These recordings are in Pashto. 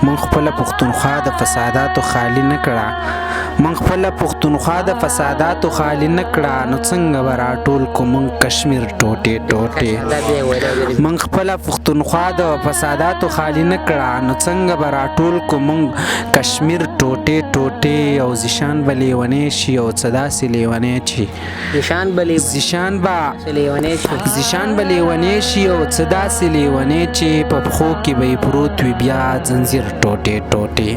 من خپله پښتونخوا د فساداتو خالي نه کړه من خپله پښتونخوا د فساداتو خالي نه کړه نو څنګه به راټول کو موږ کشمیر ټوټې ټوټې من خپله پښتونخوا د فساداتو خالي نه کړه نو څنګه به راټول کو موږ کشمیر ټوټې ټوټې او زیشان به لیونی شي او څه داسې لیونی شي زیشان به لیونی شي او څه داسې لیونی چې په پښو کې به یې پروت وي بیا ځنځیر ټوټې ټوټې.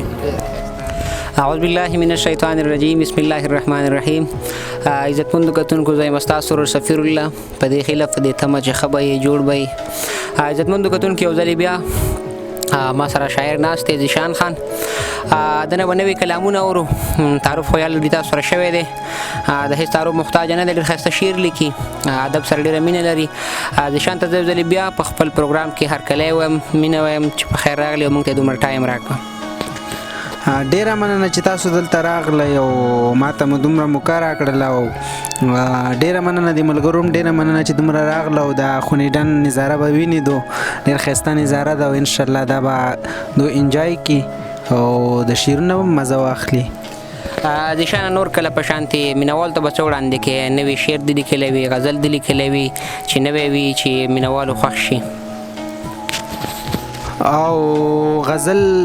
اعوذ بالله من الشیطان الرجیم بسم الله الرحمن الرحیم. عزتمندو کتونکو زه یم ستاسو ورور سفیر الله په دې خلاف په دې تمه چې ښه به یې جوړ به یې. عزتمندو کتونکو یو ځلې بیا ما سره شاعر ناست دی زیشان خان دنه به نوي کلامونه اورو. تعارف خو یالو تاسو سره شوی دی د هیڅ تعارف محتاج نه دی ډېر ښایسته شعر لیکي ادب سره ډېره مینه لري. زیشان ته زه یو ځلې بیا په خپل پروګرام کې هرکلی وایم مینه وایم چې په خیر راغلی او موږ ته دومره ټایم راکړه. ډیره مننه چې تاسو دلته راغلی او ماته مو دومره موقع راکړله او ډیره مننه د ملګرو هم ډیره مننه چې دومره راغله او د خونیډن نظاره به ویني دو ډېر ښایسته نظاره ده او انشاءالله دا به دو انجای کړي او د شعرونه هم مزه واخلي. زیشان نور کله په شانتې مینوال ته به څه وړاندې کې نوی شعر دې لیکلی وي غزل دې لیکلی وي چې نوی وي چې مینوالو خوښ شي او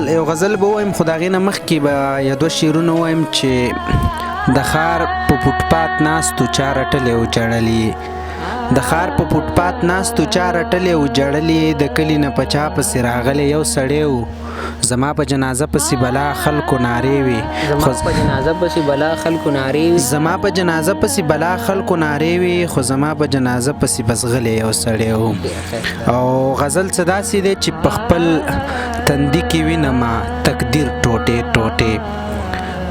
یو غزل به ووایم خو د هغې نه مخکې به یا دوه شعرونه ووایم چې د ښار په فوټپات ناستو چا رټلې او جړلې د ښار په فوټپات ناستو چا رټلې او جړلې د کلي نه په چا پسې راغلی یو سړی و زما په جنازه پسې بلا خلکو نارې وي زما په جنازه پسې بلا خلکو نارې وي خو زما په جنازه پسې بس غلی یو سړی و. او غزل څه داسې دی چې په خپل تندي کې وینمه تقدیر ټوټې ټوټې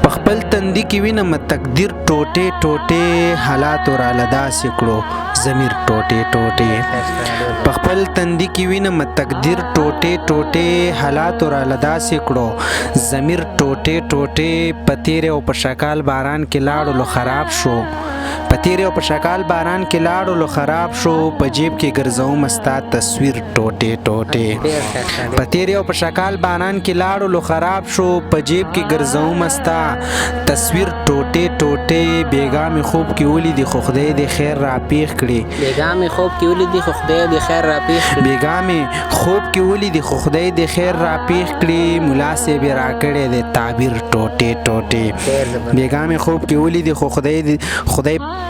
په خپل تندي کې وینمه تقدیر ټوټې ټوټې حالاتو راله داسې کړو ضمیر ټوټې ټوټې په خپل تندي کې وینمه تقدیر ټوټې ټوټې حالاتو راله داسې کړو ضمیر ټوټې ټوټې په تیرې او په شکال باران کې لاړلو خراب شو په تیرې او په شکال باران کې لاړلو خراب شو په جیب کې ګرځوم ستا تصویر ټوټې ټوټې په تیرې او په شکال باران کې لاړلو خراب شو په جیب کې ګرځوم ستا تصویر ټوټې ټوټې بیګا مې خوب کې ولیدې خو خدای دې خیر راپېښ کړي بیګا مې خوب کې ولیدې خو خدای دې خیر راپېښ کړي ملا صاحب یې راکړی دی تعبیر ټوټې ټوټې بیګا مې خوب کې ولیدې خو خدای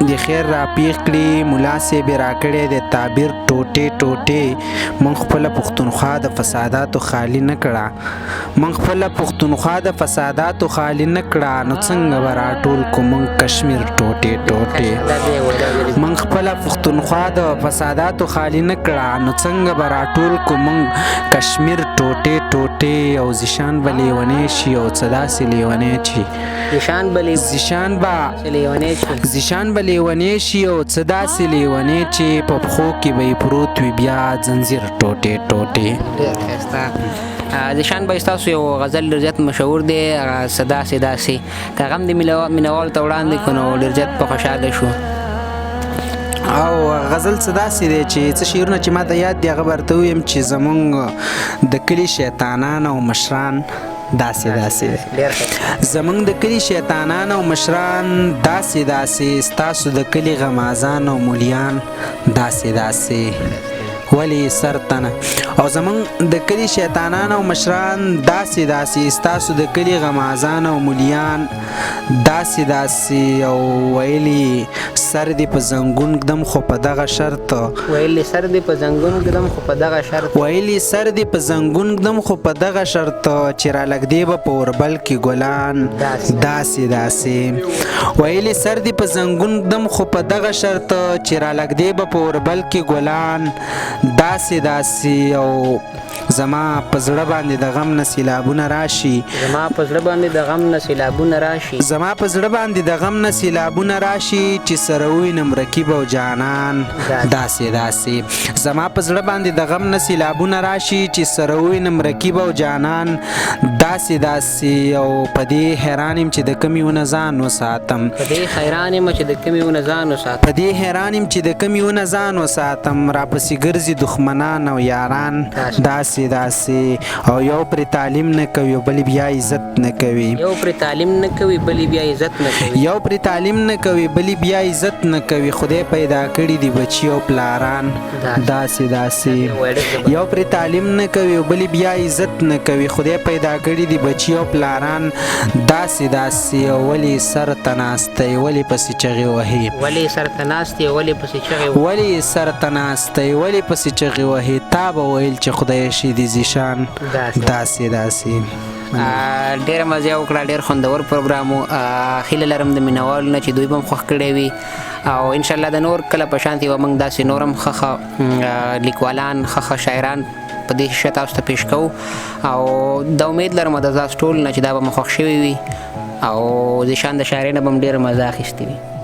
د خیر راپېښ کړي ملا صاحب یې راکړی دی تعبیر ټوټې ټوټې من خپله پښتونخوا د فساداتو خالي نه کړه من خپله پښتونخوا د فساداتو خالي نه کړه نو څنګه به راټول کو موږ کشمیر ټوټې ټوټې من خپله پښتونخوا د فساداتو خالي نه کړه نو څنګه به راټول کو موږ کشمیر ټوټې ټوټې او زیشان به لیونی شي او څه داسې لیونی شي زیشان به لیونی شي او څه داسې لیونی چې په پښو کې به یې پروت وي بیا ځنځیر ټوټې ټوټې. زیشان به ستاسو یو غزل ډېر زیات مشهور دی څه داسې داسې که هغه هم د مینوالو ته وړاندې کړو نو ډېر زیات په خوشحاله شو. او غزل څه داسې دی چې څه شعرونه چې ما ته یاد دي هغه به درته ووایم چې زمونږ د کلي شیطانان او مشران داسې زمونږ د کلي شیطانان او مشران داسې ستاسو د کلي غمازان او مولیان داسې ولی سرتنه او زمونږ د کلي شیطانان او مشران داسې ستاسو د کلي غمازان او مولیان داسې او ویلي سر دې په زنګون ږدم خو په دغه شرط چې را لږدې به په اوربل کې ګلان داسې ویلي سر دې په زنګون ږدم خو په دغه شرط چې را لږدې به په اوربل کې ګلان داسې او زما په زړه باندې د غم نه سیلابونه راشي چې سره وینم رقیب او جانان داسې زما په زړه باندې د غم نه سیلابونه راشي چې سره وینم رقیب او جانان داسې او په دې حیران یم چې د کمې ونه ځان وساتم را پسې ګرځي دښمنان او یاران داسې داسې او یو پرې تعلیم نه کوي او بل بیا عزت نه کوي یو پرې تعلیم نه کوي بل بیا عزت نه کوي یو پرې تعلیم نه کوي بل بیا عزت نه کوي خدای پیدا کړي دي بچي او پلاران داسې یو پرې تعلیم نه کوي او بل بیا عزت نه کوي خدای پیدا کړي دي بچي او پلاران داسې ولې سر ته ناستی ولې پسې چغې وهي ولې سر ته ناستې ولې پسې چغې وهي ولې سر ته ناستی ولې پسې چغې وهي تا به ویل چې خدای شي دې زیشان داسې ډېره مزه وکړه ډېر خوندور پروګرام و هیله لرم د مینوالو نه چې دوی به هم خوښ کړی وي او انشاءالله د نور کله په شانتي به موږ داسې نور هم ښه لیکوالان ښه شاعران په دې شیشه تاسو ته پیش کوو او د امید لرم د تاسو ټول نه چې دا به مو خوښ شوي وي او زیشان د شاعرۍ نه به هم ډېره مزه اخیستې وي